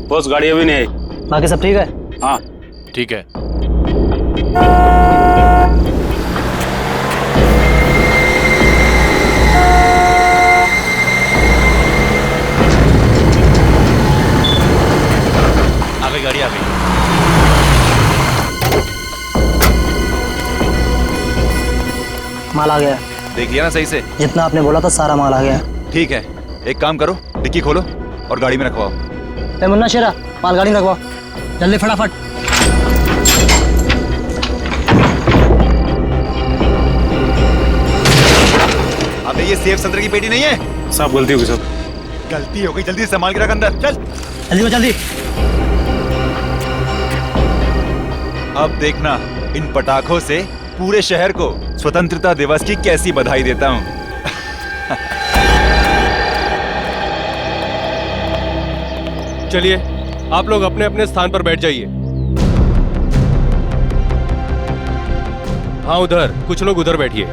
Boss गाड़ी अभी नहीं आई। बाकी सब ठीक है? हाँ ठीक है। आ गई गाड़ी, आ गई। माल आ गया। देख लिया ना सही से? जितना आपने बोला था सारा माल आ गया। ठीक है, एक काम करो, डिक्की खोलो और गाड़ी में रखवाओ। ए मुन्ना शेरा, माल गाड़ी में रखवाओ जल्दी फटाफट। अबे ये सेफ संतरे की पेटी नहीं है। सब गलती होगी सब। गलती हो गई, जल्दी से संभाल के रख अंदर, चल। जल्दी। अब देखना इन पटाखों से पूरे शहर को स्वतंत्रता दिवस की कैसी बधाई देता हूँ। चलिए, आप लोग अपने अपने स्थान पर बैठ जाइए। हाँ उधर, कुछ लोग उधर बैठिए।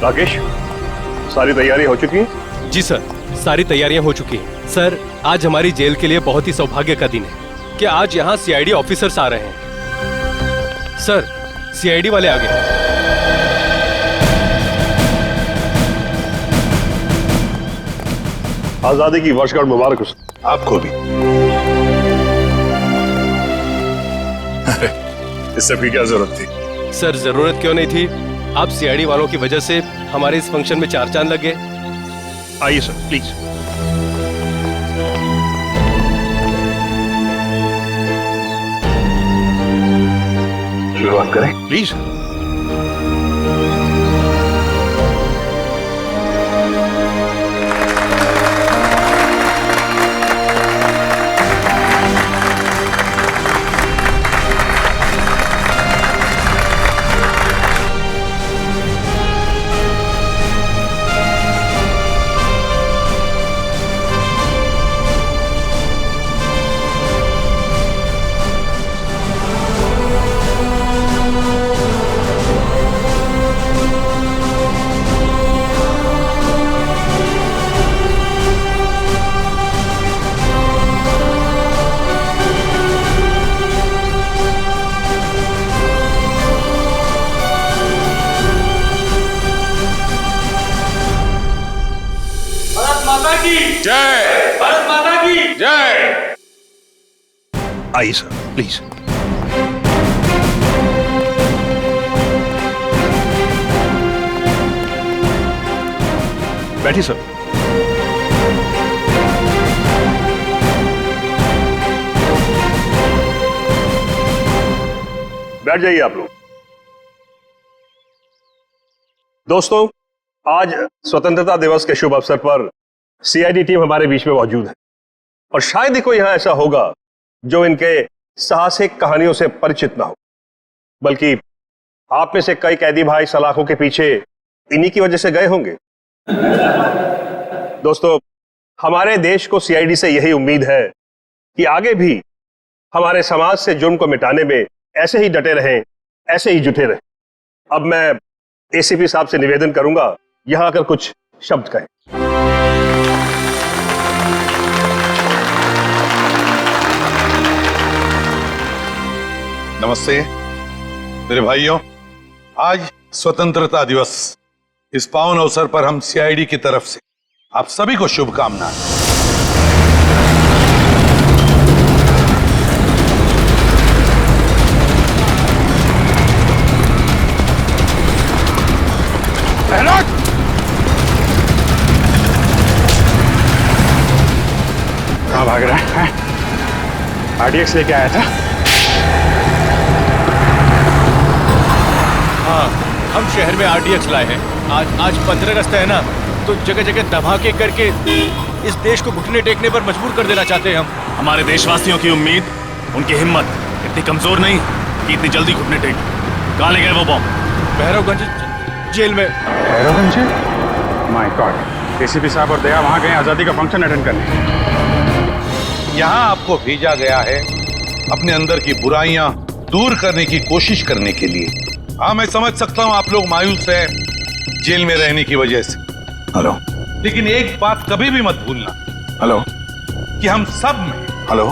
राकेश, सारी तैयारी हो चुकी है? जी सर, सारी तैयारियां हो चुकी हैं। सर, आज हमारी जेल के लिए बहुत ही सौभाग्य का दिन है कि आज यहाँ सीआईडी ऑफिसर्स आ रहे हैं। सर, सीआईडी वाले आ गए। आजादी की वर्षगांठ मुबारक हो आपको भी। अरे, इस सब की क्या जरूरत थी? सर, जरूरत क्यों नहीं थी? आप सीआईडी वालों की वजह से हमारे इस फंक्शन में चार चांद लग गए। आइए सर, प्लीज। शुरुआत करें प्लीज। जय भारत माता की जय। आइए सर, प्लीज। बैठिए सर। बैठ जाइए आप लोग। दोस्तों, आज स्वतंत्रता दिवस के शुभ अवसर पर सीआईडी टीम हमारे बीच में मौजूद है और शायद ही कोई यहां ऐसा होगा जो इनके साहसिक कहानियों से परिचित ना हो, बल्कि आप में से कई कैदी भाई सलाखों के पीछे इन्हीं की वजह से गए होंगे। दोस्तों, हमारे देश को सीआईडी से यही उम्मीद है कि आगे भी हमारे समाज से जुर्म को मिटाने में ऐसे ही डटे रहें, ऐसे ही जुटे रहें। अब मैं एसीपी साहब से निवेदन करूंगा यहां आकर कुछ शब्द कहें। नमस्ते मेरे भाइयों, आज स्वतंत्रता दिवस। इस पावन अवसर पर हम सीआईडी की तरफ से आप सभी को शुभकामनाएं। कहाँ भाग रहा है? आरडीएक्स लेके आया था। हाँ, हम शहर में आरडीएक्स लाए हैं। आज 15 अगस्त है ना, तो जगह जगह धमाके करके इस देश को घुटने टेकने पर मजबूर कर देना चाहते हैं हम। हमारे देशवासियों की उम्मीद, उनकी हिम्मत इतनी कमजोर नहीं कि इतनी जल्दी घुटने टेक। कहाँ ले गए वो बॉम्ब? भैरवगंज जेल में। भैरवगंज? माय गॉड, एसीपी साहब और दया वहां गए आजादी का फंक्शन अटेंड करने। यहाँ आपको भेजा गया है अपने अंदर की बुराइयां दूर करने की कोशिश करने के लिए। हाँ, मैं समझ सकता हूं आप लोग मायूस हैं जेल में रहने की वजह से। हेलो लेकिन एक बात कभी भी मत भूलना हेलो कि हम सब में, हेलो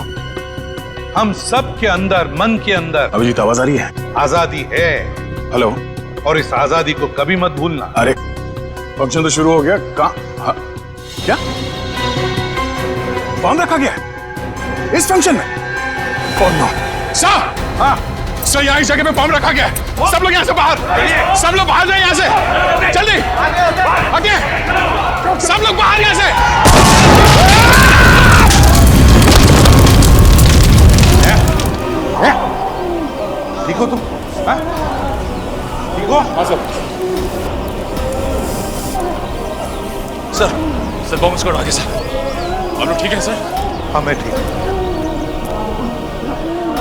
हम सब के अंदर, मन के अंदर अभिजीत, आवाज आ रही है? आजादी है। हेलो। और इस आजादी को कभी मत भूलना। अरे फंक्शन तो शुरू हो गया। कहाँ? क्या बॉम्ब रखा गया है इस फंक्शन में? कौन? सर, हाँ सर, यहाँ इस जगह पे बॉम्ब रखा गया है। सब लोग यहाँ से बाहर, सब लोग बाहर जाए यहाँ से, जल्दी आगे, सब लोग बाहर यहाँ से। ठीक हो तुम? हाँ? ठीक हो? हाँ सर। सर बॉम्ब स्क्वाड आ गया सर। आप लोग ठीक है सर? हाँ मैं ठीक हूँ।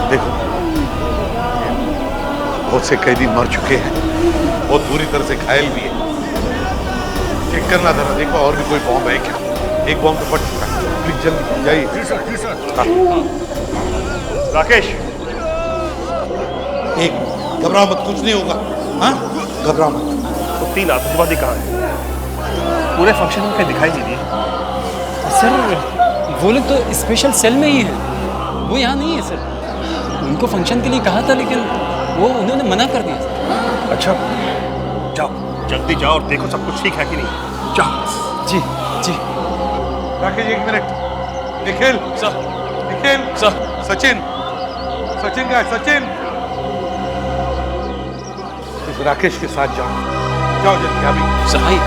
देखो, बहुत से कैदी मर चुके हैं, बहुत बुरी तरह से घायल भी है। चेक करना जरा, देखो और भी कोई बॉम्ब है क्या? एक बॉम्ब तो फट चुका है। प्लीज जल्दी जाइए। जी सर, जी सर। राकेश, एक घबराओ मत, कुछ नहीं होगा। हाँ, घबराओ मत। तो 3 आतंकवादी कहाँ हैं? पूरे फंक्शन में कहीं दिखाई नहीं दिए। सर वो लोग तो स्पेशल सेल में ही है, वो यहाँ नहीं है सर। उनको फंक्शन के लिए कहा था लेकिन वो उन्होंने मना कर दिया सर। अच्छा, जाओ जल्दी जाओ और देखो सब कुछ ठीक है कि नहीं। जाओ। जी जी। राकेश एक minute. Nikhil sir, Nikhil sir, Sachin, Sachin का सचिन, इस राकेश के साथ जाओ, जाओ जल्दी अभी। सर आइए।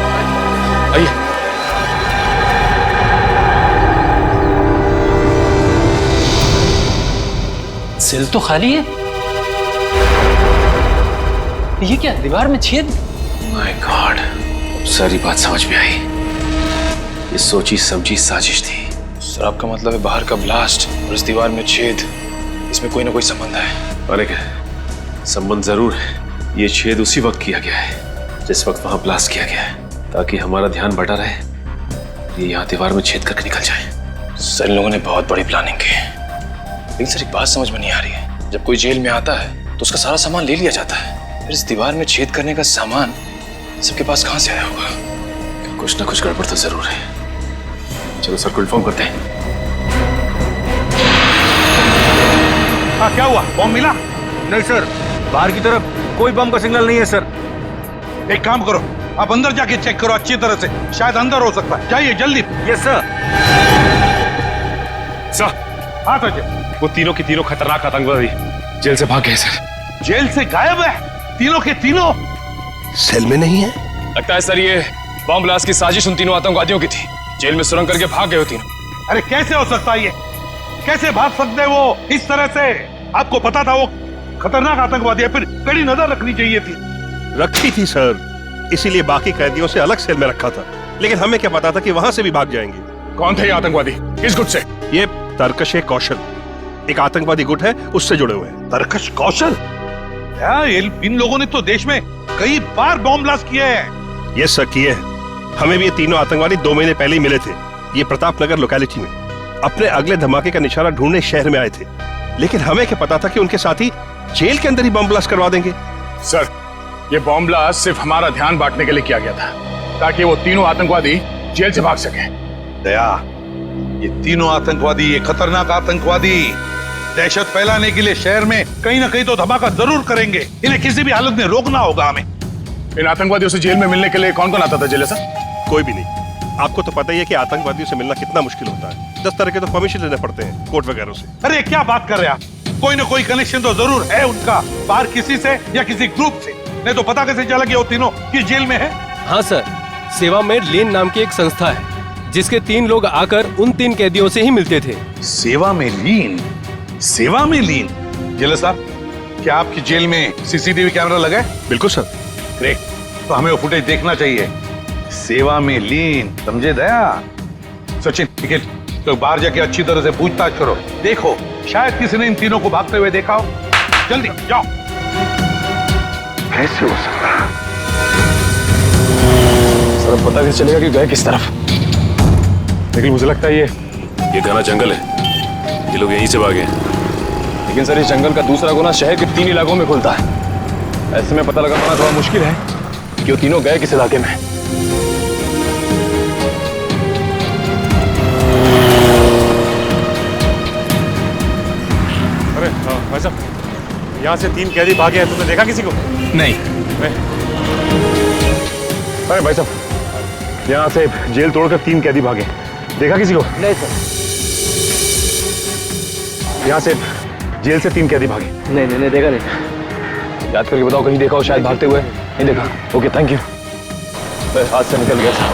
सेल तो खाली है। ये क्या, दीवार में छेद? माय गॉड, सारी बात समझ में आई। ये सोची समझी साजिश थी। सर आपका मतलब है बाहर का ब्लास्ट और इस दीवार में छेद, इसमें कोई ना कोई संबंध है? और एक संबंध जरूर है। ये छेद उसी वक्त किया गया है जिस वक्त वहां ब्लास्ट किया गया है, ताकि हमारा ध्यान बटा रहे, ये यहाँ दीवार में छेद करके निकल जाए। सर इन लोगों ने बहुत बड़ी प्लानिंग की है। लेकिन सर एक बात समझ में नहीं आ रही है, जब कोई जेल में आता है तो उसका सारा सामान ले लिया जाता है, फिर इस दीवार में छेद करने का सामान सबके पास कहां से आया होगा? कुछ ना कुछ गड़बड़ तो जरूर है। चलो सर को इन्फॉर्म करते हैं। हाँ क्या हुआ? बॉम्ब मिला? नहीं सर, बाहर की तरफ कोई बम का सिग्नल नहीं है सर। एक काम करो, आप अंदर जाके चेक करो अच्छी तरह से, शायद अंदर हो सकता है। जाइए जल्दी। Yes sir. सर हाँ सचिन, वो तीनों के तीनों खतरनाक आतंकवादी जेल से भाग गए सर। जेल से गायब है? तीनों के तीनों सेल में नहीं है? लगता है सर ये बॉम्ब ब्लास्ट की साजिश उन तीनों आतंकवादियों की थी। जेल में सुरंग करके भाग गए हो तीनों। अरे कैसे हो सकता है ये? कैसे भाग सकते हैं वो इस तरह से? आपको पता था वो खतरनाक आतंकवादी है, फिर कड़ी नजर रखनी चाहिए थी। रखी थी सर, इसीलिए बाकी कैदियों से अलग सेल में रखा था। लेकिन हमें क्या पता था कि वहां से भी भाग जाएंगे। कौन थे ये आतंकवादी, किस गुट से? ये तरकश कौशल, एक आतंकवादी गुट है, उससे जुड़े हुए हैं। तरकश कौशल? इन लोगों ने तो देश में कई बार बॉम्ब ब्लास्ट किए हैं। ये सर किए हैं। हमें भी ये तीनों आतंकवादी 2 महीने पहले ही मिले थे, ये प्रताप नगर लोकेलिटी में। अपने अगले धमाके का निशाना ढूंढने शहर में आए थे, लेकिन हमें क्या पता था कि उनके साथी जेल के अंदर ही बम ब्लास्ट करवा देंगे। सर ये बॉम्ब ब्लास्ट सिर्फ हमारा ध्यान बांटने के लिए किया गया था, ताकि वो तीनों आतंकवादी जेल से भाग सके। दया, ये तीनों आतंकवादी, ये खतरनाक आतंकवादी दहशत फैलाने के लिए शहर में कहीं ना कहीं तो धमाका जरूर करेंगे। इन्हें किसी भी हालत में रोकना होगा हमें। इन आतंकवादियों से जेल में मिलने के लिए कौन कौन आता था जेल सर? कोई भी नहीं। आपको तो पता ही है कि आतंकवादियों से मिलना कितना मुश्किल होता है। 10 तरह के तो परमिशन लेने पड़ते हैं कोर्ट वगैरह से। अरे क्या बात कर रहे हैं आप? कोई ना कोई कनेक्शन तो जरूर है उनका, बाहर किसी से या किसी ग्रुप से। नहीं तो पता कैसे चला कि वो तीनों किस जेल में है? हाँ सर, सेवा में लेन नाम की एक संस्था है जिसके 3 लोग आकर उन 3 कैदियों से ही मिलते थे। सेवा में लीन? सेवा में लीन? जेलर साहब, क्या आपकी जेल में सीसीटीवी कैमरा लगा है? बिल्कुल सर। ग्रेट, तो हमें वो फुटेज देखना चाहिए। सेवा में लीन, समझे दया? सचिन, ठीक, तो बाहर जाके अच्छी तरह से पूछताछ करो, देखो शायद किसी ने इन तीनों को भागते हुए देखा हो। जल्दी जाओ। कैसे हो सकता है? सर पता कैसे चलेगा कि गए किस तरफ? लेकिन मुझे लगता है ये घना जंगल है, ये लोग यहीं से भागे हैं। लेकिन सर इस जंगल का दूसरा गुना शहर के 3 इलाकों में खुलता है। ऐसे में पता लगा पाना थोड़ा मुश्किल है कि वो तीनों गए किस इलाके में। अरे भाई साहब, यहाँ से 3 कैदी भागे हैं, तुमने देखा किसी को? नहीं। अरे भाई साहब, यहाँ से जेल तोड़कर 3 कैदी भागे, देखा किसी को? नहीं सर। यहाँ से जेल से 3 कैदी भागे। नहीं देखा नहीं। याद करके बताओ, कहीं देखा हो शायद भागते हुए? नहीं देखा। Okay, thank you. हाथ से निकल गया था।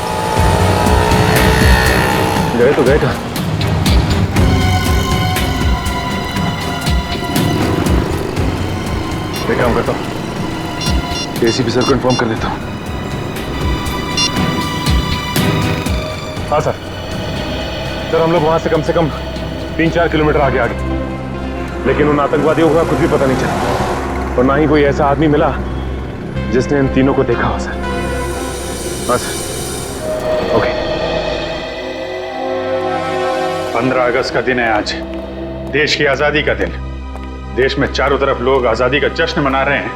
गए तो गए कहाँ? मैं काम करता हूँ, एसीपी सर को इन्फॉर्म कर देता हूँ। हाँ सर, हम लोग वहां से कम 3-4 किलोमीटर आगे लेकिन उन आतंकवादियों का कुछ भी पता नहीं चला और ना ही कोई ऐसा आदमी मिला जिसने इन तीनों को देखा हो सर। बस ओके। 15 अगस्त का दिन है आज, देश की आजादी का दिन। देश में चारों तरफ लोग आजादी का जश्न मना रहे हैं,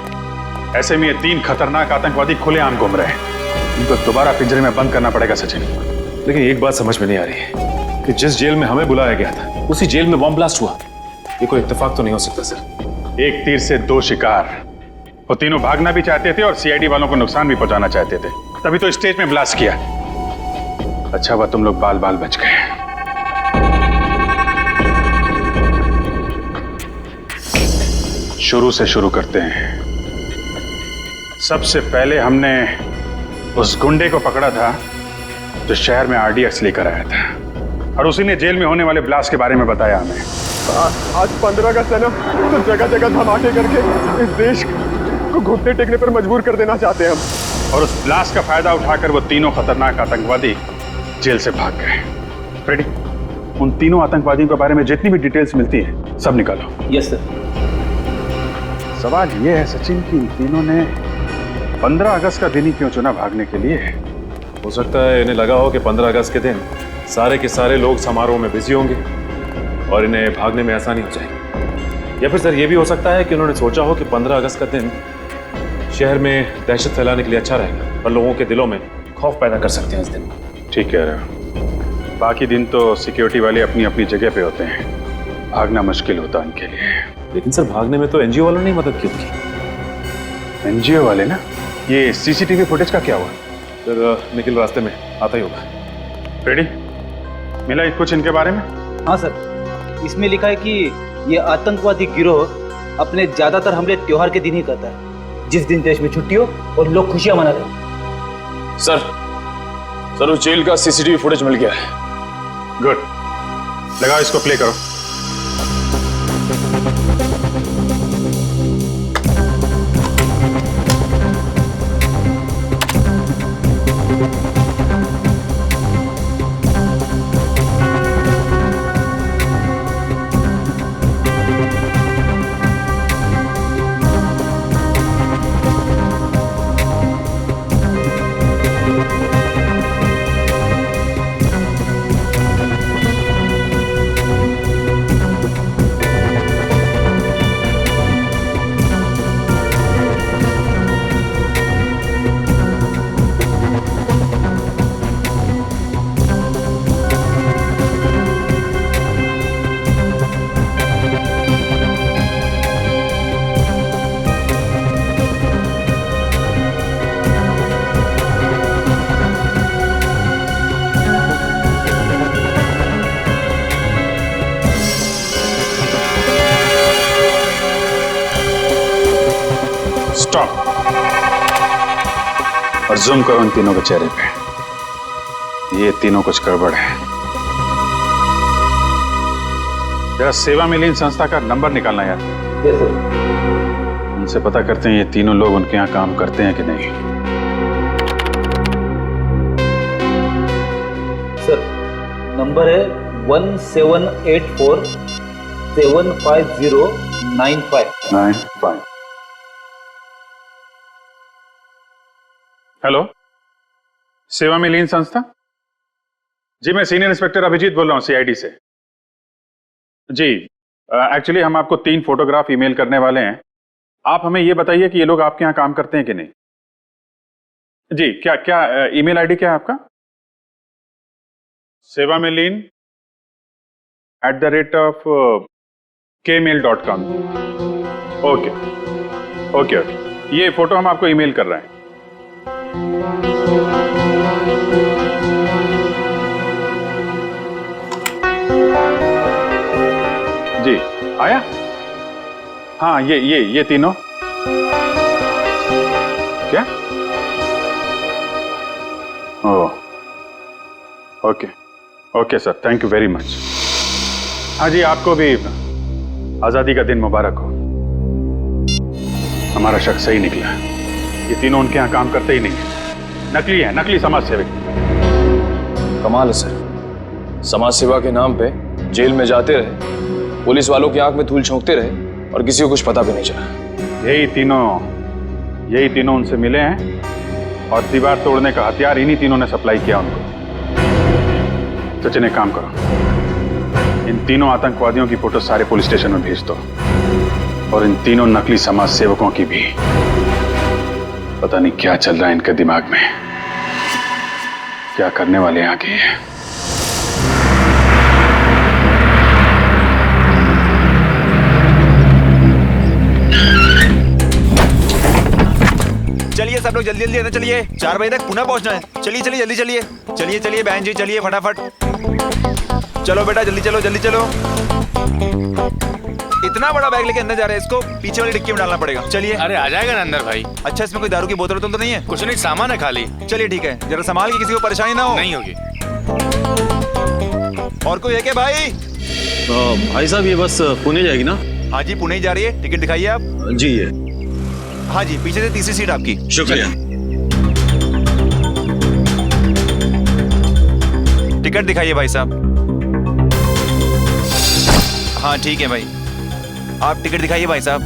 ऐसे में ये 3 खतरनाक आतंकवादी खुलेआम घूम रहे हैं। इनको दोबारा पिंजरे में बंद करना पड़ेगा सचिन। लेकिन एक बात समझ में नहीं आ रही है कि जिस जेल में हमें बुलाया गया था उसी जेल में बॉम्ब ब्लास्ट हुआ। ये कोई इत्तेफाक तो नहीं हो सकता सर? एक तीर से 2 शिकार। वो तीनों भागना भी चाहते थे और सीआईडी वालों को नुकसान भी पहुंचाना चाहते थे, तभी तो स्टेज में ब्लास्ट किया। अच्छा हुआ तुम लोग बाल बाल बच गए। शुरू से शुरू करते हैं। सबसे पहले हमने उस गुंडे को पकड़ा था जो शहर में आरडीएक्स लेकर आया था और उसी ने जेल में होने वाले ब्लास्ट के बारे में बताया हमें। आज 15 अगस्त है ना, तो जगह जगह धमाके करके इस देश को घुटने टेकने पर मजबूर कर देना चाहते हैं हम। और उस ब्लास्ट का फायदा उठाकर वो तीनों खतरनाक आतंकवादी जेल से भाग गए। फ्रेडी, उन तीनों आतंकवादियों के बारे में जितनी भी डिटेल्स मिलती है सब निकालो। Yes sir. सवाल ये है सचिन कि इन तीनों ने 15 अगस्त का दिन ही क्यों चुना भागने के लिए? हो सकता है इन्हें लगा हो कि 15 अगस्त के दिन सारे के सारे लोग समारोह में बिजी होंगे और इन्हें भागने में आसानी हो जाएगी। या फिर सर ये भी हो सकता है कि उन्होंने सोचा हो कि 15 अगस्त का दिन शहर में दहशत फैलाने के लिए अच्छा रहेगा और लोगों के दिलों में खौफ पैदा कर सकते हैं इस दिन। ठीक कह रहे हो। बाकी दिन तो सिक्योरिटी वाले अपनी अपनी जगह पे होते हैं, भागना मुश्किल होता है उनके लिए। लेकिन सर भागने में तो एनजीओ वालों ने मदद की उनकी। एनजीओ वाले ना? ये सीसीटीवी फुटेज का क्या हुआ? सर निखिल रास्ते में आता ही होगा। रेडी? मिला कुछ इनके बारे में? हाँ सर, इसमें लिखा है कि ये आतंकवादी गिरोह अपने ज्यादातर हमले त्योहार के दिन ही करता है, जिस दिन देश में छुट्टी हो और लोग खुशियां मना रहे। सर उस जेल का सीसीटीवी फुटेज मिल गया है। गुड, लगाओ इसको, प्ले करो। स्टॉप और जूम करो इन तीनों के चेहरे पे। ये तीनों कुछ गड़बड़ है। जरा सेवा में लीन संस्था का नंबर निकालना यार। Yes sir. उनसे पता करते हैं ये तीनों लोग उनके यहाँ काम करते हैं कि नहीं। सर नंबर है 1784-750-95। हेलो, सेवा में लीन संस्था? जी मैं सीनियर इंस्पेक्टर अभिजीत बोल रहा हूँ सीआईडी से। जी एक्चुअली हम आपको 3 फोटोग्राफ ईमेल करने वाले हैं। आप हमें ये बताइए कि ये लोग आपके यहाँ काम करते हैं कि नहीं। जी, क्या क्या ईमेल आईडी क्या है आपका? sevamelin@kmail.com। ओके ओके ओके, ये फोटो हम आपको ईमेल कर रहे हैं। जी आया? हाँ, ये तीनों क्या? Oh okay okay sir, thank you very much. हाँ जी, आपको भी आजादी का दिन मुबारक हो। हमारा शक सही निकला। ये तीनों उनके यहाँ काम करते ही नहीं है, नकली है, नकली समाज सेवक। कमाल है सर, समाज सेवा के नाम पे जेल में जाते रहे, पुलिस वालों की आंख में धूल झोंकते रहे और किसी को कुछ पता भी नहीं चला। यही तीनों उनसे मिले हैं और दीवार तोड़ने का हथियार इन्हीं तीनों ने सप्लाई किया उनको। सचिन, एक काम करो, इन तीनों आतंकवादियों की फोटो सारे पुलिस स्टेशन में भेज दो और इन तीनों नकली समाज सेवकों की भी। पता नहीं क्या चल रहा है इनके दिमाग में, क्या करने वाले हैं आगे। चलिए सब लोग जल्दी जल्दी अंदर चलिए, 4 बजे तक पुनः पहुंचना है। चलिए चलिए जल्दी चलिए, चलिए चलिए बहन जी, चलिए फटाफट। चलो बेटा जल्दी चलो जल्दी चलो। इतना बड़ा बैग लेके अंदर जा रहे हैं, इसको पीछे वाली डिक्की में डालना पड़ेगा। चलिए। अरे आ जाएगा ना अंदर भाई। अच्छा, इसमें कोई दारू की बोतल तो नहीं है? कुछ नहीं, सामान है खाली। चलिए ठीक है, जरा संभाल के, किसी को परेशानी ना हो। नहीं होगी। और कोई है क्या भाई? भाई साहब, ये बस पुणे जाएगी ना? हाँ जी, पुणे ही जा रही है। टिकट दिखाइए आप। जी ये। हाँ जी, पीछे से तीसरी सीट आपकी। शुक्रिया। टिकट दिखाइए भाई साहब। हाँ ठीक है भाई, आप टिकट दिखाइए भाई साहब।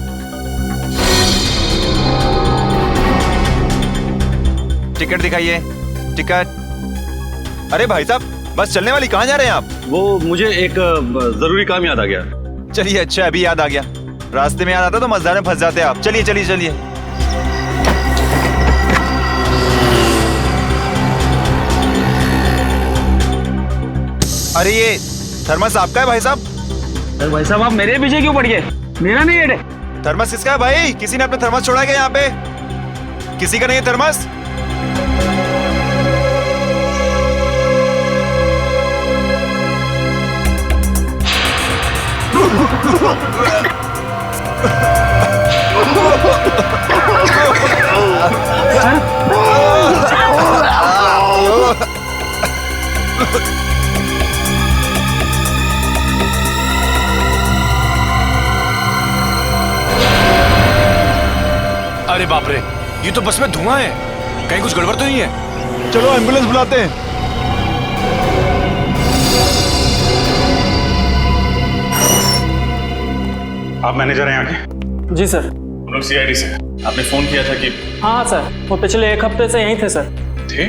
टिकट दिखाइए, टिकट। अरे भाई साहब, बस चलने वाली, कहाँ जा रहे हैं आप? वो मुझे एक जरूरी काम याद आ गया। चलिए, अच्छा अभी याद आ गया। रास्ते में याद आता तो मजेदार में फंस जाते आप। चलिए चलिए चलिए। अरे ये थर्मस आपका है भाई साहब? अरे भाई साहब, आप मेरे पीछे क्यों पड़ गए? मेरा नहीं है। थर्मस किसका है भाई? किसी ने अपना थर्मस छोड़ा क्या यहाँ पे? किसी का नहीं है थर्मस? अरे बाप रे, ये तो बस में धुआं है, कहीं कुछ गड़बड़ तो नहीं है? चलो एम्बुलेंस बुलाते हैं। आप मैनेजर हैं यहाँ के? जी सर। हम लोग सीआईडी से। आपने फोन किया था कि? हाँ सर, वो पिछले 1 हफ्ते से यहीं थे सर। थे?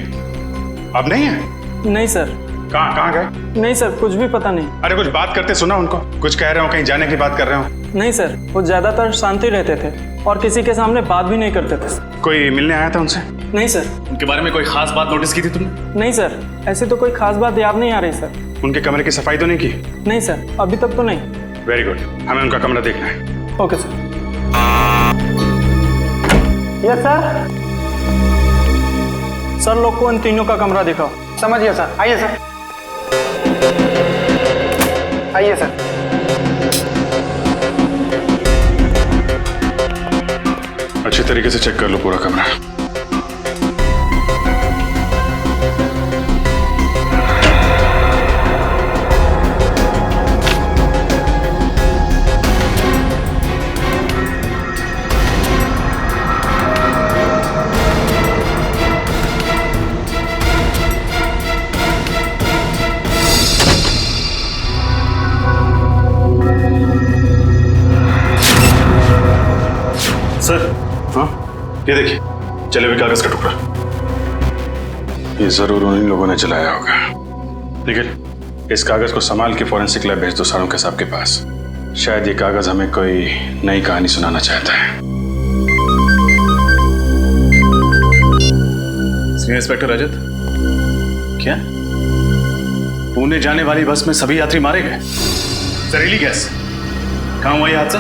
अब नहीं है? नहीं सर। कहाँ गए? नहीं सर, कुछ भी पता नहीं। अरे कुछ बात करते सुना उनको, कुछ कह रहे हो, कहीं जाने की बात कर रहे हो? नहीं सर, वो ज्यादातर शांति रहते थे और किसी के सामने बात भी नहीं करते थे। कोई मिलने आया था उनसे? नहीं सर। उनके बारे में कोई खास बात नोटिस की थी तुमने? नहीं सर, ऐसी तो कोई खास बात याद नहीं आ रही सर। उनके कमरे की सफाई तो नहीं की? नहीं सर, अभी तक तो नहीं। वेरी गुड, हमें उनका कमरा देखना है। Okay sir. Yes sir. Sir लोग को इन तीनों का कमरा दिखाओ। समझ गया सर, आइए सर। आइए सर। अच्छे तरीके से चेक कर लो पूरा कमरा। सर, हाँ ये देखिए, जले हुए कागज का टुकड़ा। ये जरूर उन्हीं लोगों ने जलाया होगा। लेकिन इस कागज को संभाल के फॉरेंसिक लैब भेज दो सारों के साहब के पास। शायद ये कागज हमें कोई नई कहानी सुनाना चाहता है। सीनियर इंस्पेक्टर रजत, क्या पुणे जाने वाली बस में सभी यात्री मारे गए? जहरीली गैस, कहाँ हुआ ये हादसा?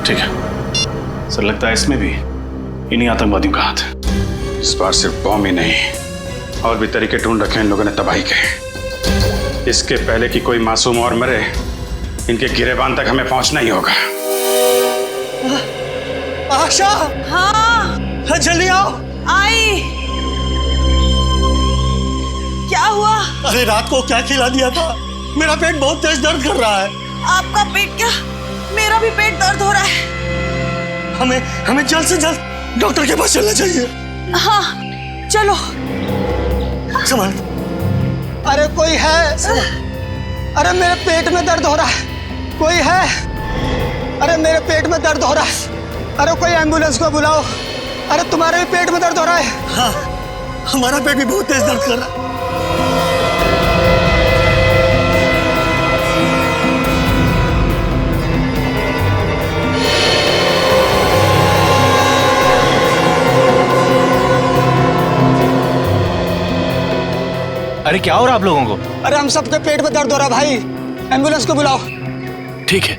ठीक है सर, लगता है इसमें भी इन्हीं आतंकवादियों का हाथ है। इस बार सिर्फ बॉम्ब ही नहीं, और भी तरीके ढूंढ रखे हैं इन लोगों ने तबाही के। इसके पहले कि कोई मासूम और मरे, इनके गिरेबान तक हमें पहुंचना ही होगा। आशा, हाँ जल्दी आओ। आई। क्या हुआ? अरे रात को क्या खिला दिया था? मेरा पेट बहुत तेज दर्द कर रहा है। आपका पेट क्या? मेरा भी पेट दर्द हो रहा है। हमें जल्द से जल्द डॉक्टर के पास चलना चाहिए। हाँ चलो। संभाल। अरे कोई है? अरे मेरे पेट में दर्द हो रहा है, कोई है? अरे मेरे पेट में दर्द हो रहा है, अरे कोई एम्बुलेंस को बुलाओ। अरे तुम्हारे भी पेट में दर्द हो रहा है? हाँ, हमारा पेट भी बहुत तेज दर्द कर रहा है। अरे क्या हो रहा है आप लोगों को? अरे हम सबके पेट में दर्द हो रहा है भाई, एम्बुलेंस को बुलाओ। ठीक है।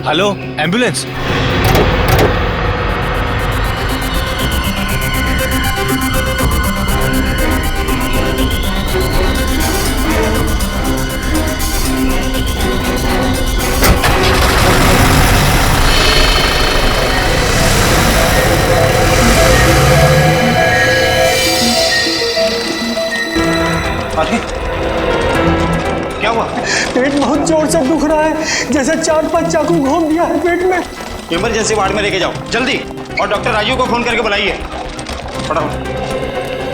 Hello ambulance. क्या हुआ? पेट बहुत जोर से दुख रहा है, जैसे 4-5 चाकू घोंप दिया है पेट में। इमरजेंसी वार्ड में लेके जाओ जल्दी, और डॉक्टर राजू को फोन करके बुलाइए फटाफट।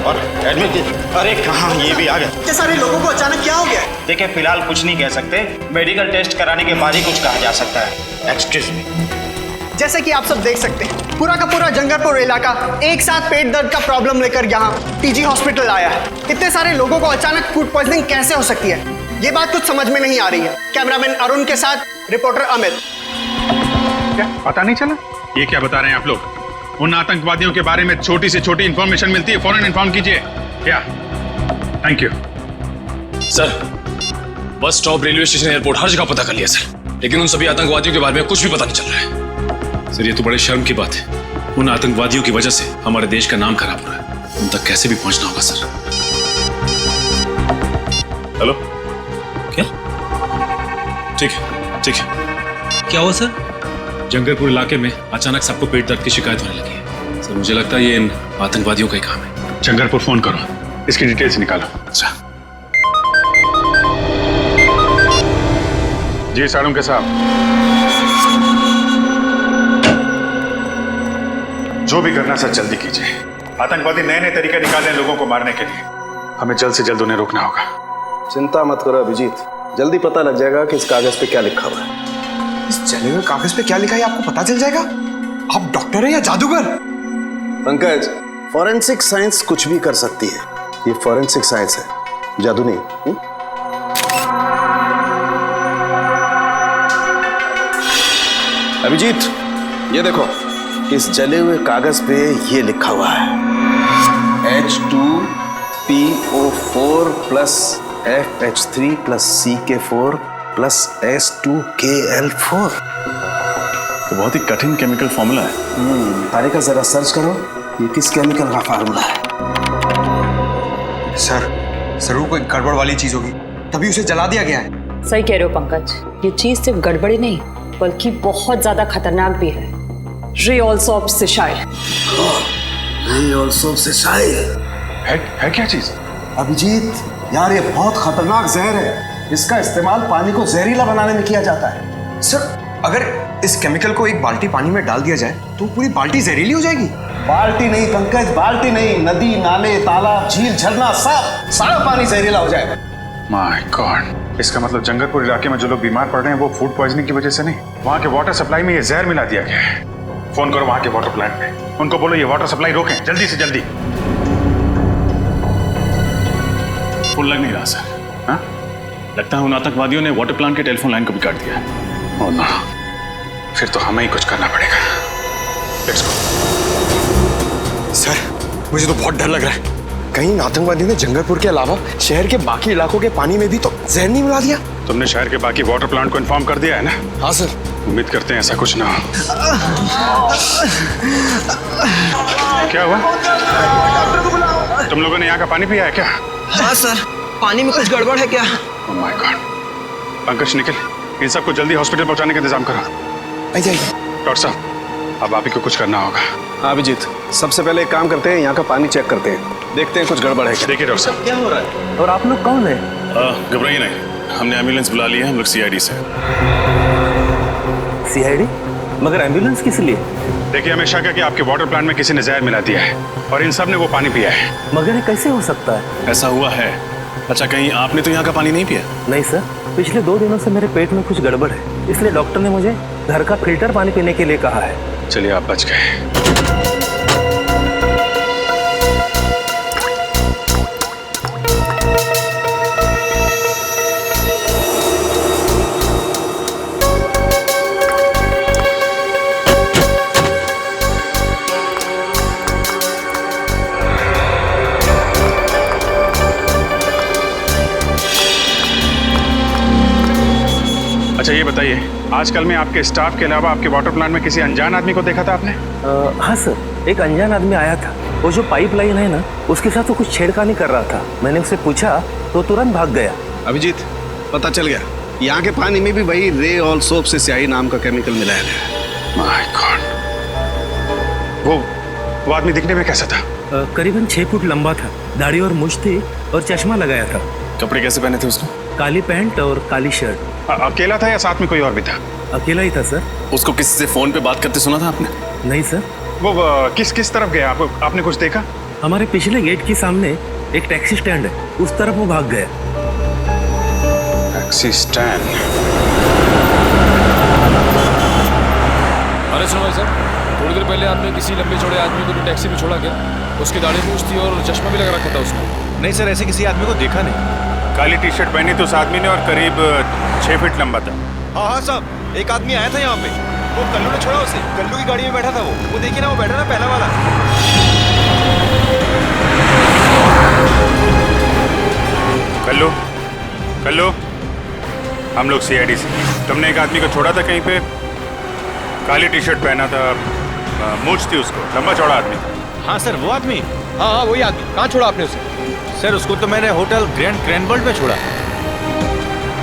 और एडमिट। अरे कहाँ, ये भी आ गया। इतने सारे लोगों को अचानक क्या हो गया? देखिए फिलहाल कुछ नहीं कह सकते, मेडिकल टेस्ट कराने के बाद ही कुछ कहा जा सकता है। Excuse me. जैसे कि आप सब देख सकते हैं, पूरा का पूरा जंगलपुर इलाका एक साथ पेट दर्द का प्रॉब्लम लेकर यहाँ टीजी हॉस्पिटल आया है। इतने सारे लोगों को अचानक फूड पॉइजनिंग कैसे हो सकती है, ये बात कुछ समझ में नहीं आ रही है। कैमरामैन अरुण के साथ रिपोर्टर अमित। क्या पता नहीं चला? ये क्या बता रहे हैं आप लोग? उन आतंकवादियों के बारे में छोटी से छोटी इंफॉर्मेशन मिलती है, फौरन इन्फॉर्म कीजिए। क्या? Thank you sir. Bus stop, railway station, airport, हर जगह पता कर लिया सर, लेकिन उन सभी आतंकवादियों के बारे में कुछ भी पता नहीं चल रहा है। सर ये तो बड़े शर्म की बात है, उन आतंकवादियों की वजह से हमारे देश का नाम खराब हो रहा है। उन तक कैसे भी पहुंचना होगा सर। हेलो, क्या? ठीक है ठीक है। क्या हुआ सर? जंगलपुर इलाके में अचानक सबको पेट दर्द की शिकायत होने लगी है सर। मुझे लगता है ये इन आतंकवादियों का ही काम है। जंगलपुर फोन करो, इसकी डिटेल्स निकालो। अच्छा जी साड़ू के साहब, जो भी करना सर जल्दी कीजिए। आतंकवादी नए नए तरीके निकाले हैं लोगों को मारने के लिए, हमें जल्द से जल्द उन्हें रोकना होगा। चिंता मत करो अभिजीत, जल्दी पता लग जाएगा कि इस कागज पे क्या लिखा हुआ है। इस जले हुए कागज पे क्या लिखा है आपको पता चल जाएगा। आप डॉक्टर हैं या जादूगर? पंकज, फॉरेंसिक साइंस कुछ भी कर सकती है, ये फॉरेंसिक साइंस है, जादू नहीं। अभिजीत ये देखो, इस जले हुए कागज पे ये लिखा हुआ है H2PO4 plus FH3 plus CK4 plus S2KL4। तो बहुत ही कठिन केमिकल फॉर्मूला है। तारे का जरा सर्च करो, ये किस केमिकल का फार्मूला है। सर जरूर कोई गड़बड़ वाली चीज होगी, तभी उसे जला दिया गया है। सही कह रहे हो पंकज, ये चीज सिर्फ गड़बड़ी नहीं बल्कि बहुत ज्यादा खतरनाक भी है। रियोल्सोप सिशाइल। रियोल्सोप सिशाइल है क्या चीज? अभिजीत यार, ये बहुत खतरनाक जहर है, इसका इस्तेमाल पानी को जहरीला बनाने में किया जाता है। सर अगर इस केमिकल को एक बाल्टी पानी में डाल दिया जाए तो पूरी बाल्टी जहरीली हो जाएगी। बाल्टी नहीं पंकज, बाल्टी नहीं, नदी नाले तालाब झील झरना सब सारा पानी जहरीला हो जाएगा। माय गॉड, इसका मतलब जंगलपुर इलाके में जो लोग बीमार पड़ रहे हैं वो फूड पॉइजनिंग की वजह से नहीं, वहाँ के वाटर सप्लाई में ये जहर मिला दिया गया है। फोन करो वहाँ के वाटर प्लांट पे, उनको बोलो ये वाटर सप्लाई रोकें जल्दी से जल्दी। फुल लग नहीं रहा सर। हाँ? लगता है उन आतंकवादियों ने वाटर प्लांट के टेलीफोन लाइन को भी काट दिया है। ओह नो, फिर तो हमें ही कुछ करना पड़ेगा। Let's go. सर, मुझे तो बहुत डर लग रहा है। कहीं आतंकवादी ने जंगलपुर के अलावा शहर के बाकी इलाकों के पानी में भी तो जहर नहीं मिला दिया? तुमने शहर के बाकी वाटर प्लांट को इन्फॉर्म कर दिया है ना? हाँ सर। उम्मीद करते हैं ऐसा कुछ ना हो। क्या हुआ? तुम लोगों ने यहाँ का पानी पिया है क्या? हाँ सर, पानी में कुछ गड़बड़ है क्या? Oh my god. Pankaj, Nikhil, इन सबको जल्दी हॉस्पिटल पहुंचाने का इंतजाम करो। आइए। डॉक्टर साहब, अब आप ही को कुछ करना होगा। हाँ अभिजीत, सबसे पहले एक काम करते हैं, यहाँ का पानी चेक करते हैं, देखते हैं कुछ गड़बड़ है क्या। देखिए डॉक्टर साहब। क्या हो रहा है? और आप लोग कौन है? घबराइए नहीं, हमने एम्बुलेंस बुला ली है। हम लोग सीआईडी से। सीआईडी? मगर एम्बुलेंस किस लिए? देखिए, हमें शक है कि आपके वाटर प्लांट में किसी ने जहर मिला दिया है और इन सब ने वो पानी पिया है। मगर ये कैसे हो सकता है? ऐसा हुआ है। अच्छा, कहीं आपने तो यहाँ का पानी नहीं पिया? नहीं सर, पिछले 2 दिनों से मेरे पेट में कुछ गड़बड़ है, इसलिए डॉक्टर ने मुझे घर का फिल्टर पानी पीने के लिए कहा है। चलिए, आप बच गए। अच्छा ये बताइए, आजकल में आपके स्टाफ के अलावा आपके वाटर प्लांट में किसी अनजान आदमी को देखा था आपने? हाँ सर, एक अनजान आदमी आया था। वो जो पाइप लाइन है ना, उसके साथ वो कुछ छेड़खानी कर रहा था। मैंने उससे पूछा तो तुरंत भाग गया। अभिजीत, पता चल गया, यहाँ के पानी में भी वही रे ऑल सोप से स्याही नाम का केमिकल मिलाया गया। My God. वो आदमी दिखने में कैसा था? करीबन 6 फुट लंबा था, दाढ़ी और मूंछ थी और चश्मा लगाया था। कपड़े कैसे पहने थे उसने? काली पैंट और काली शर्ट। अकेला था या साथ में कोई और भी था? अकेला ही था सर। उसको किसी से फोन पे बात करते सुना था आपने? नहीं सर। वो किस तरफ गया? आपने कुछ देखा? हमारे पिछले गेट के सामने एक टैक्सी स्टैंड है, उस तरफ वो भाग गया। Taxi stand? अरे सुनो भाई साहब, थोड़ी देर पहले आपने किसी लंबे चौड़े आदमी को भी टैक्सी में छोड़ा क्या? उसकी दाढ़ी मूंछ थी और चश्मा भी लगा रखा था उसने। नहीं सर, ऐसे किसी आदमी को देखा नहीं। काली टी शर्ट पहनी थी उस आदमी ने और करीब 6 फीट लंबा था। हाँ साहब, एक आदमी आया था यहाँ पे। वो कल्लू ने छोड़ा उसे। कल्लू की गाड़ी में बैठा था वो देखिए ना, वो बैठा ना पहला वाला। कल्लू, कल्लू, हम लोग सीआईडी से। तुमने एक आदमी को छोड़ा था कहीं पे, काली टी शर्ट पहना था, मूंछ थी उसको, लंबा चौड़ा आदमी था। हाँ सर, वो आदमी। हाँ, वही आदमी। कहाँ छोड़ा आपने उसे? सर, उसको तो मैंने होटल ग्रैंड क्रैनबर्ट में छोड़ा।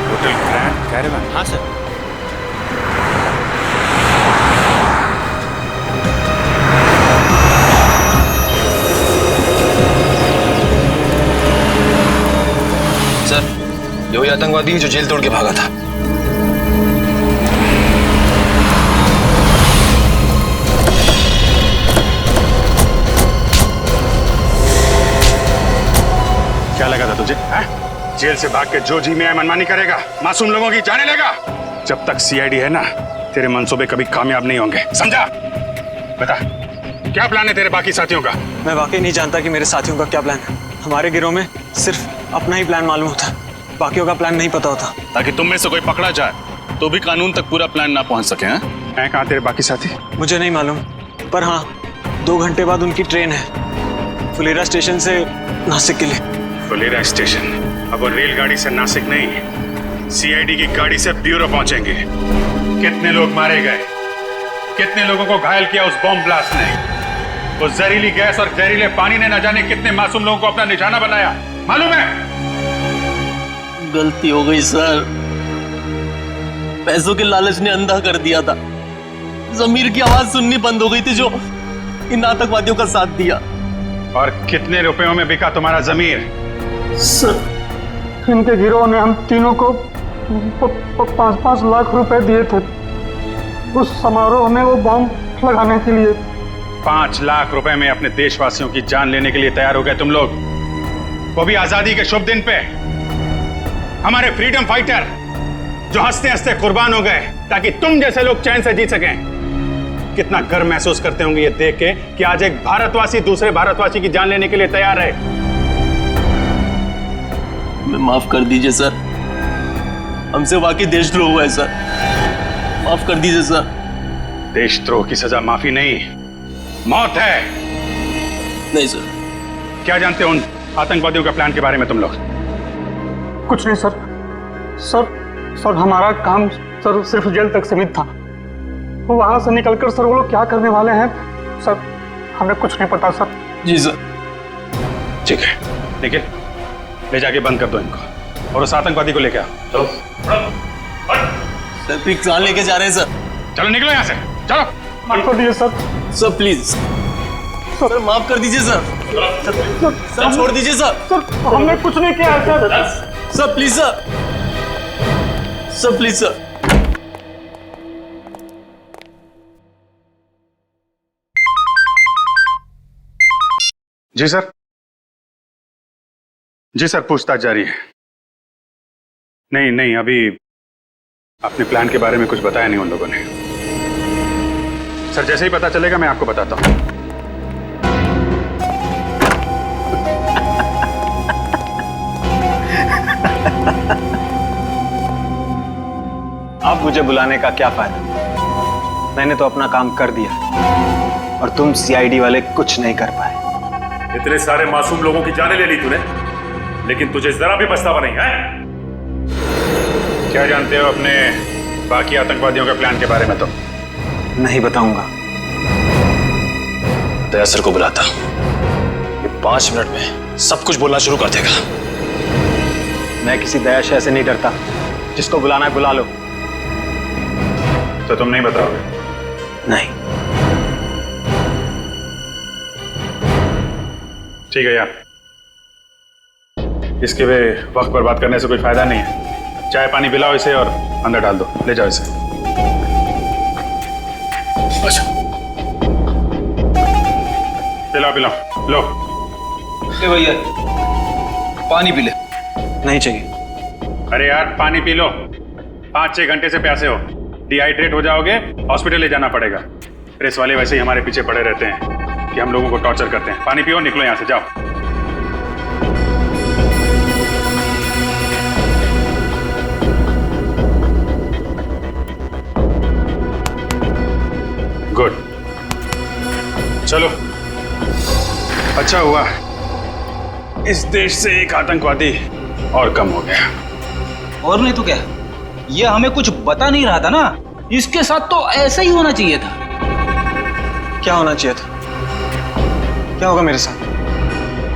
Hotel grand caravan? हाँ सर। सर, ये वही आतंकवादी है जो जेल तोड़ के भागा था। क्या लगा था तुझे? जेल से भाग के जो जी में मनमानी करेगा, मासूम लोगों की जाने लेगा। जब तक सीआईडी है ना, तेरे मंसूबे कभी कामयाब नहीं होंगे, समझा? बता, क्या प्लान है तेरे बाकी साथियों का? मैं वाकई नहीं जानता कि मेरे साथियों का क्या प्लान है। हमारे गिरोह में सिर्फ अपना ही प्लान मालूम होता, बाकियों का प्लान नहीं पता होता। ताकि तुम में से कोई पकड़ा जाए तो भी कानून तक पूरा प्लान ना पहुंच सके। हैं कहाँ तेरे बाकी साथी? मुझे नहीं मालूम, पर हाँ 2 घंटे बाद उनकी ट्रेन है, फुलेरा स्टेशन से नासिक के लिए। फुलेरा स्टेशन? अब वो रेलगाड़ी से नासिक नहीं, सीआईडी की गाड़ी से ब्यूरो पहुंचेंगे। कितने लोग मारे गए, कितने लोगों को घायल किया उस बॉम्ब ब्लास्ट ने। वो जहरीली गैस और जहरीले पानी ने न जाने कितने मासूम लोगों को अपना निशाना बनाया, मालूम है? गलती हो गई सर, पैसों के लालच ने अंधा कर दिया था। जमीर की आवाज सुननी बंद हो गई थी जो इन आतंकवादियों का साथ दिया। और कितने रुपयों में बिका तुम्हारा जमीर? सर, इनके गिरोह ने हम तीनों को 5-5 लाख रुपए दिए थे उस समारोह में वो बॉम्ब लगाने के लिए। 5 लाख रुपए में अपने देशवासियों की जान लेने के लिए तैयार हो गए तुम लोग, वो भी आजादी के शुभ दिन पे। हमारे फ्रीडम फाइटर जो हंसते हंसते कुर्बान हो गए ताकि तुम जैसे लोग चैन से जी सकें। कितना गर्व महसूस करते होंगे ये देख के कि आज एक भारतवासी दूसरे भारतवासी की जान लेने के लिए तैयार है। हमें माफ कर दीजिए सर, हमसे वाकई देशद्रोह हुआ है सर, माफ कर दीजिए सर। देशद्रोह की सजा माफी नहीं, मौत है। नहीं सर। क्या जानते हो उन आतंकवादियों के प्लान के बारे में तुम लोग? कुछ नहीं सर। सर हमारा काम सर सिर्फ जेल तक सीमित था। वहां से निकलकर सर वो लोग क्या करने वाले हैं सर, हमें कुछ नहीं पता सर। जी सर। ठीक है, निखिल ले जाके बंद कर दो इनको और उस आतंकवादी को लेके आओ। तो सर फिक्स जान लेके जा रहे हैं सर। चलो निकलो यहाँ से, चलो। माफ कर दीजिए सर। सर प्लीज सर, माफ कर दीजिए सर। सर छोड़ दीजिए सर। सर हमने कुछ नहीं किया sir. Sir please sir, sir please sir. जी सर। जी सर, पूछताछ जारी है। नहीं अभी अपने प्लान के बारे में कुछ बताया नहीं उन लोगों ने। सर जैसे ही पता चलेगा मैं आपको बताता हूं। अब मुझे बुलाने का क्या फायदा? मैंने तो अपना काम कर दिया और तुम सीआईडी वाले कुछ नहीं कर पाए। इतने सारे मासूम लोगों की जानें ले ली तूने, लेकिन तुझे जरा भी पछतावा नहीं है? क्या जानते हो अपने बाकी आतंकवादियों के प्लान के बारे में? तो नहीं बताऊंगा। दया सर को बुलाता, ये 5 मिनट में सब कुछ बोलना शुरू कर देगा। मैं किसी दया शय से नहीं डरता, जिसको बुलाना है बुला लो। तो तुम नहीं बताओगे? नहीं। ठीक है यार, इसके वे वक्त बर्बाद करने से कोई फायदा नहीं है। चाय पानी पिलाओ इसे और अंदर डाल दो, ले जाओ इसे। अच्छा पिलाओ लो। ए भैया पानी पी ले। नहीं चाहिए। अरे यार पानी पी लो, 5-6 घंटे से प्यासे हो, डिहाइड्रेट हो जाओगे, हॉस्पिटल ले जाना पड़ेगा। प्रेस वाले वैसे ही हमारे पीछे पड़े रहते हैं कि हम लोगों को टॉर्चर करते हैं। पानी पियो, निकलो यहां से, जाओ। गुड, चलो। अच्छा हुआ इस देश से एक आतंकवादी और कम हो गया। और नहीं तो क्या, ये हमें कुछ बता नहीं रहा था ना, इसके साथ तो ऐसा ही होना चाहिए था। क्या होना चाहिए था? क्या होगा मेरे साथ?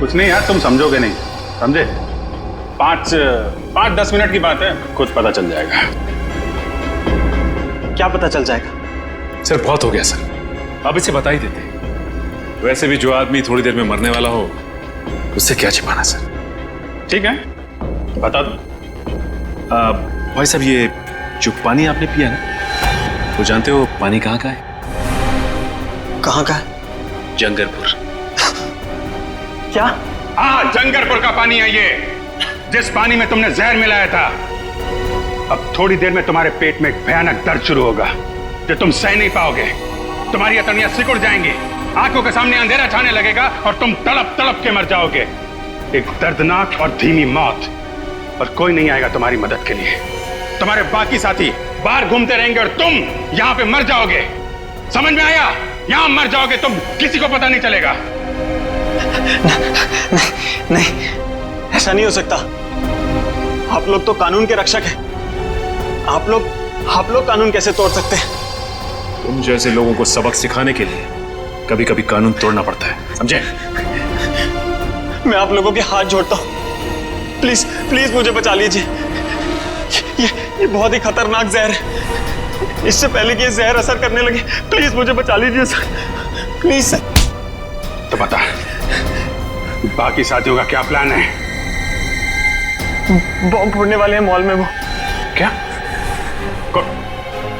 कुछ नहीं यार, तुम समझोगे नहीं, समझे? 5-10 मिनट की बात है, खुद पता चल जाएगा। क्या पता चल जाएगा? सर बहुत हो गया सर, अब इसे बता ही देते। वैसे भी जो आदमी थोड़ी देर में मरने वाला हो, उससे क्या छिपाना सर। ठीक है, बता दो। भाई साहब, ये जो पानी आपने पिया ना, वो जानते हो पानी कहाँ का है? कहाँ का है? जंगलपुर। क्या? हाँ, जंगलपुर का पानी है ये, जिस पानी में तुमने जहर मिलाया था। अब थोड़ी देर में तुम्हारे पेट में एक भयानक दर्द शुरू होगा जो तुम सह नहीं पाओगे। तुम्हारी अतड़ियां सिकुड़ जाएंगी, आंखों के सामने अंधेरा छाने लगेगा और तुम तड़प तड़प के मर जाओगे। एक दर्दनाक और धीमी मौत, और कोई नहीं आएगा तुम्हारी मदद के लिए। तुम्हारे बाकी साथी बाहर घूमते रहेंगे और तुम यहां पे मर जाओगे। समझ में आया? यहां मर जाओगे तुम, किसी को पता नहीं चलेगा। नहीं, ऐसा नहीं हो सकता। आप लोग तो कानून के रक्षक हैं। आप लोग कानून कैसे तोड़ सकते हैं? तुम जैसे लोगों को सबक सिखाने के लिए कभी कभी कानून तोड़ना पड़ता है, समझे? मैं आप लोगों के हाथ जोड़ता हूं, प्लीज प्लीज मुझे बचा लीजिए। ये बहुत ही खतरनाक जहर है। इससे पहले कि ये जहर असर करने लगे, प्लीज मुझे बचा लीजिए सर, प्लीज सर। तो बता, बाकी साथियों का क्या प्लान है? बॉम्ब फोड़ने वाले हैं मॉल में। वो क्या?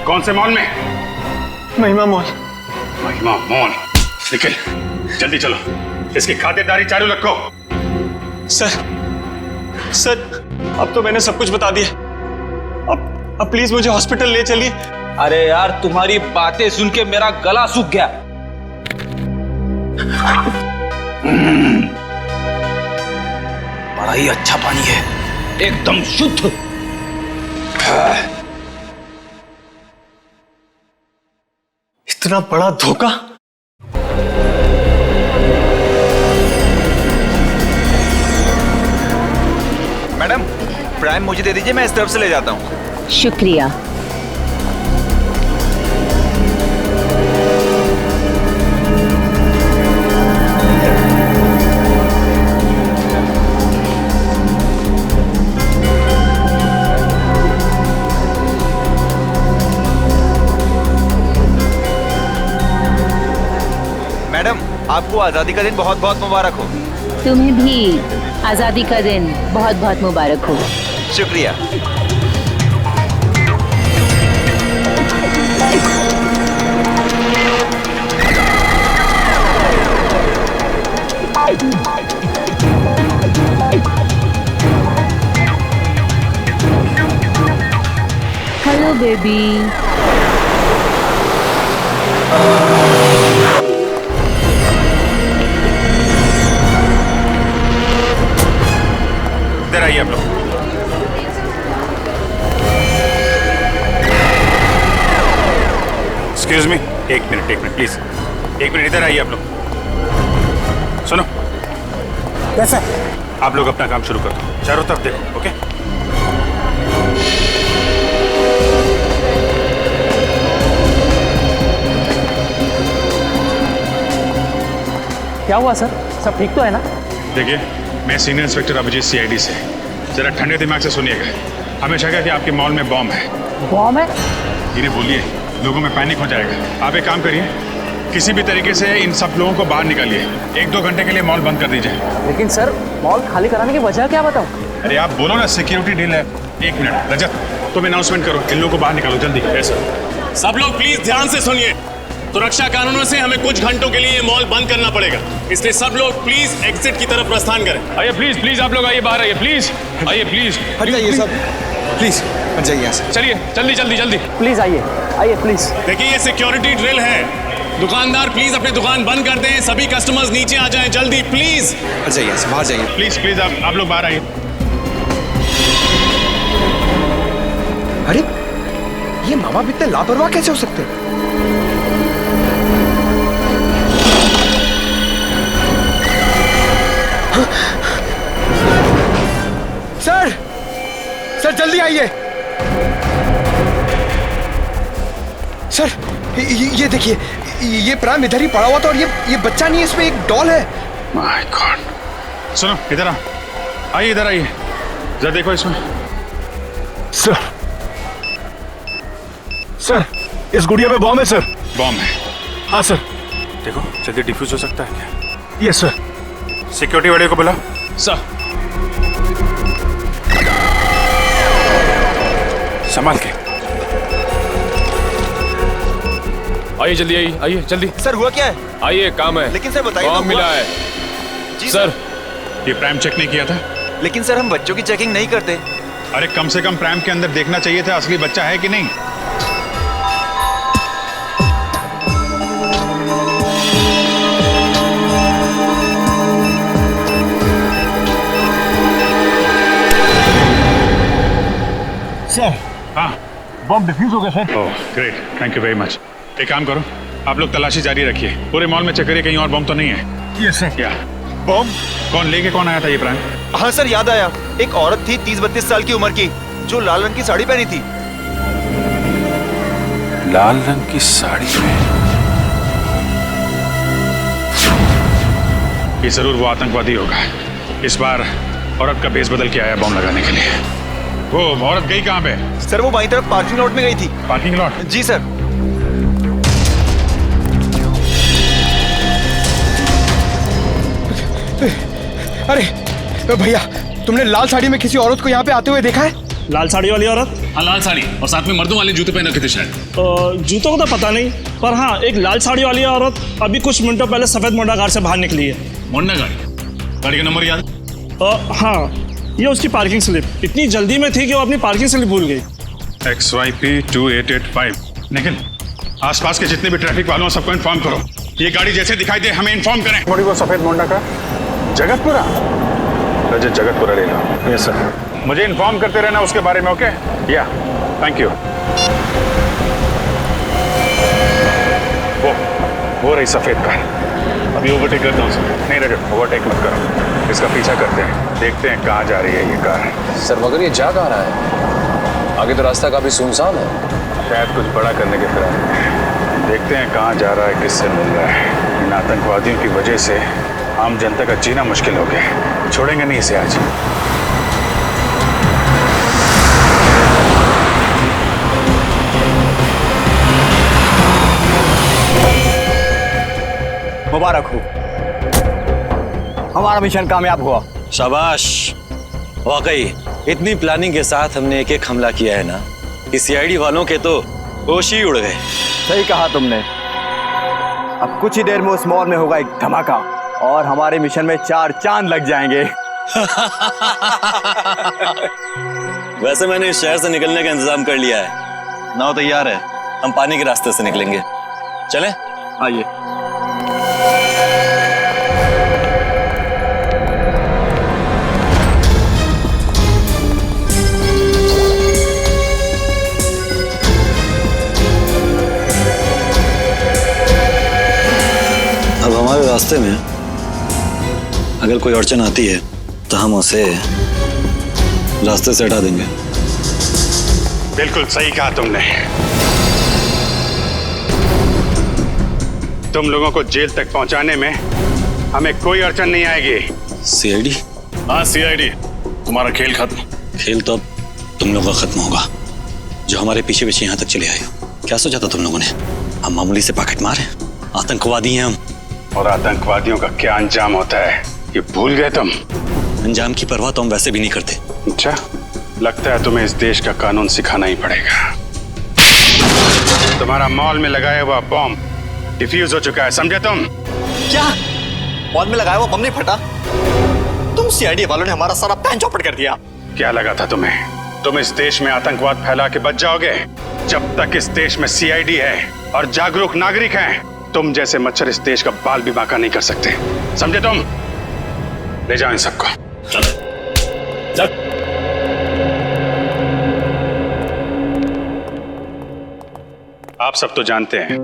कौन से मॉल में? महिमा मॉल। महिमा मॉल? निखिल जल्दी चलो, इसकी खातिरदारी चालू रखो। सर अब तो मैंने सब कुछ बता दिया। अब प्लीज मुझे हॉस्पिटल ले चलिए। अरे यार, तुम्हारी बातें सुन के मेरा गला सूख गया। बड़ा ही अच्छा पानी है, एकदम शुद्ध। इतना बड़ा धोखा। मैडम प्राइम मुझे दे दीजिए, मैं इस तरफ से ले जाता हूँ। शुक्रिया। मैडम आपको आजादी का दिन बहुत बहुत मुबारक हो। तुम्हें भी आजादी का दिन बहुत बहुत मुबारक हो। शुक्रिया। Hello baby. इधर आइए आप लोग। एक्सक्यूज मी, एक मिनट प्लीज, एक मिनट इधर आइए आप लोग। सुनो, कैसा? आप लोग अपना काम शुरू कर दो, चारों तरफ देखो। ओके? क्या हुआ सर? सब ठीक तो है ना? देखिए, मैं सीनियर इंस्पेक्टर अभिजीत सीआईडी से। जरा ठंडे दिमाग से सुनिएगा। हमें शक है कि आपके मॉल में बॉम्ब है। बॉम्ब है? इन्हें बोलिए, लोगों में पैनिक हो जाएगा। आप एक काम करिए, किसी भी तरीके से इन सब लोगों को बाहर निकालिए। 1-2 घंटे के लिए मॉल बंद कर दीजिए। लेकिन सर मॉल खाली कराने की वजह क्या बताऊं? अरे आप बोलो ना, सिक्योरिटी डील है। 1 मिनट रजत, तुम अनाउंसमेंट करो, इन लोगों को बाहर निकालो जल्दी। सब लोग प्लीज ध्यान से सुनिए। सुरक्षा कारणों से हमें कुछ घंटों के लिए ये मॉल बंद करना पड़ेगा, इसलिए सब लोग प्लीज एग्जिट की तरफ प्रस्थान करें। आइए प्लीज आप लोग आइए, बाहर आइए प्लीज, आइए प्लीज। हट जाइए सब, प्लीज हट जाइए यहाँ से। चलिए जल्दी। प्लीज आइए प्लीज। देखिए ये सिक्योरिटी ड्रिल है। दुकानदार प्लीज अपनी दुकान बंद कर दें, सभी कस्टमर्स नीचे आ जाएं जल्दी प्लीज। हट जाइए यहाँ से, बाहर जाइए प्लीज आप लोग बाहर आइए। अरे ये मामा भी इतने लापरवाह कैसे हो सकते हैं? सर जल्दी आइए। सर ये देखिए, ये प्राइम इधर ही पड़ा हुआ था और ये बच्चा नहीं है, इसमें एक डॉल है। My God. सुनो इधर आइए, इधर आइए, जरा देखो इसमें। सर इस गुड़िया में बॉम्ब है सर। बॉम्ब है? हाँ सर। देखो जल्दी डिफ्यूज हो सकता है क्या? Yes sir. सिक्योरिटी वाले को बुलाओ। सर संभाल के आइए जल्दी, आइए जल्दी। सर हुआ क्या है? आइए, काम है। लेकिन सर बताइए। बॉम्ब मिला है। जी सर ये प्राइम चेक नहीं किया था? लेकिन सर हम बच्चों की चेकिंग नहीं करते। अरे कम से कम प्राइम के अंदर देखना चाहिए था असली बच्चा है कि नहीं। सर हाँ बॉम्ब डिफ्यूज हो गया sir. Oh great, thank you very much. एक काम करो, आप लोग तलाशी जारी रखिए, पूरे मॉल में चेक करिए कहीं और बॉम्ब तो नहीं है। Yes sir. क्या बॉम्ब? कौन आया था ये प्राइम? हाँ सर याद आया, एक औरत थी 30-32 साल की उम्र की, जो लाल रंग की साड़ी पहनी थी। लाल रंग की साड़ी में? ये जरूर वो आतंकवादी होगा। इस बार औरत का भेष बदल के आया बॉम्ब लगाने के लिए। वो औरत गई कहाँ पे? सर वो बाईं तरफ पार्किंग लॉट में गई थी। Parking lot? जी सर। अरे भैया, तुमने लाल साड़ी में किसी औरत को यहाँ पे आते हुए देखा है? लाल साड़ी वाली औरत? हाँ लाल साड़ी, और साथ में मर्दों वाले जूते पहन रखे थे शायद। जूतों को तो पता नहीं, पर हाँ एक लाल साड़ी वाली औरत अभी कुछ मिनटों पहले सफेद मोंडा कार से बाहर निकली है। मोंडा गाड़ी का नंबर याद? हाँ ये उसकी पार्किंग स्लिप। इतनी जल्दी में थी कि वो अपनी पार्किंग स्लिप भूल गई। XYP 2885। निखिल, आसपास के जितने भी ट्रैफिक वालों सबको इन्फॉर्म करो। ये गाड़ी जैसे दिखाई दे हमें इन्फॉर्म करें। वो सफेद मोंडा का जगतपुरा? रजत जगतपुरा ले लो। Yes sir. मुझे इन्फॉर्म करते रहना उसके बारे में, ओके? या थैंक यू। वो रही सफेद कार। अभी ओवरटेक करता हूँ सर। नहीं रजत, ओवरटेक मत करो, इसका पीछा करते हैं, देखते हैं कहाँ जा रही है ये कार। सर मगर ये जा कहाँ रहा है? आगे तो रास्ता काफी सुनसान है। शायद कुछ बड़ा करने के फिराक में। देखते हैं कहाँ जा रहा है, किससे मिल रहा है। इन आतंकवादियों की वजह से आम जनता का जीना मुश्किल हो गया। छोड़ेंगे नहीं इसे आज। मुबारक हो, हमारा मिशन कामयाब हुआ। शाबाश। वाकई इतनी प्लानिंग के साथ हमने एक हमला किया है ना कि सीआईडी वालों के तो होश ही उड़ गए। सही कहा तुमने। अब कुछ ही देर में उस मॉल में होगा एक धमाका और हमारे मिशन में 4 चांद लग जाएंगे। वैसे मैंने इस शहर से निकलने का इंतजाम कर लिया है। नाव तैयार है, हम पानी के रास्ते से निकलेंगे। चलें? आइए। अब हमारे रास्ते में अगर कोई अड़चन आती है तो हम उसे रास्ते से हटा देंगे। बिल्कुल सही कहा तुमने। तुम लोगों को जेल तक पहुंचाने में हमें कोई अड़चन नहीं आएगी। सीआईडी? हाँ सीआईडी, तुम्हारा खेल खत्म। खेल तो अब तुम लोगों का खत्म होगा, जो हमारे पीछे पीछे यहाँ तक चले आए। क्या सोचा था तुम लोगों ने? हम मामूली से पॉकेट मार हैं? आतंकवादी हैं हम। और आतंकवादियों का क्या अंजाम होता है ये भूल गए तुम? अंजाम की परवाह तो हम वैसे भी नहीं करते। अच्छा, लगता है तुम्हें इस देश का कानून सिखाना ही पड़ेगा। तुम्हारा मॉल में लगाया हुआ बॉम्ब डिफ्यूज हो चुका है, समझे तुम? क्या? मॉल में लगाया हुआ बम नहीं फटा? तुम सीआईडी वालों ने हमारा सारा प्लान चौपट कर दिया। क्या लगा था तुम्हें? तुम इस देश में आतंकवाद फैला के बच जाओगे? जब तक इस देश में सीआईडी है और जागरूक नागरिक हैं, तुम जैसे मच्छर इस देश का बाल भी बांका नहीं कर सकते, समझे तुम? ले जाओ इन सबको। चल। आप सब तो जानते हैं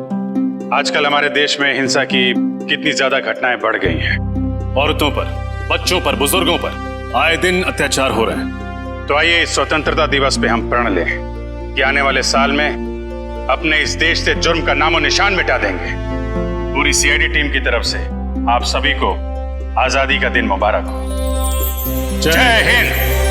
आजकल हमारे देश में हिंसा की कितनी ज्यादा घटनाएं बढ़ गई हैं। औरतों पर, बच्चों पर, बुजुर्गों पर आए दिन अत्याचार हो रहे हैं। तो आइए इस स्वतंत्रता दिवस पे हम प्रण लें कि आने वाले साल में अपने इस देश से जुर्म का नामो निशान मिटा देंगे। पूरी सीआईडी टीम की तरफ से आप सभी को आजादी का दिन मुबारक हो। जय हिंद।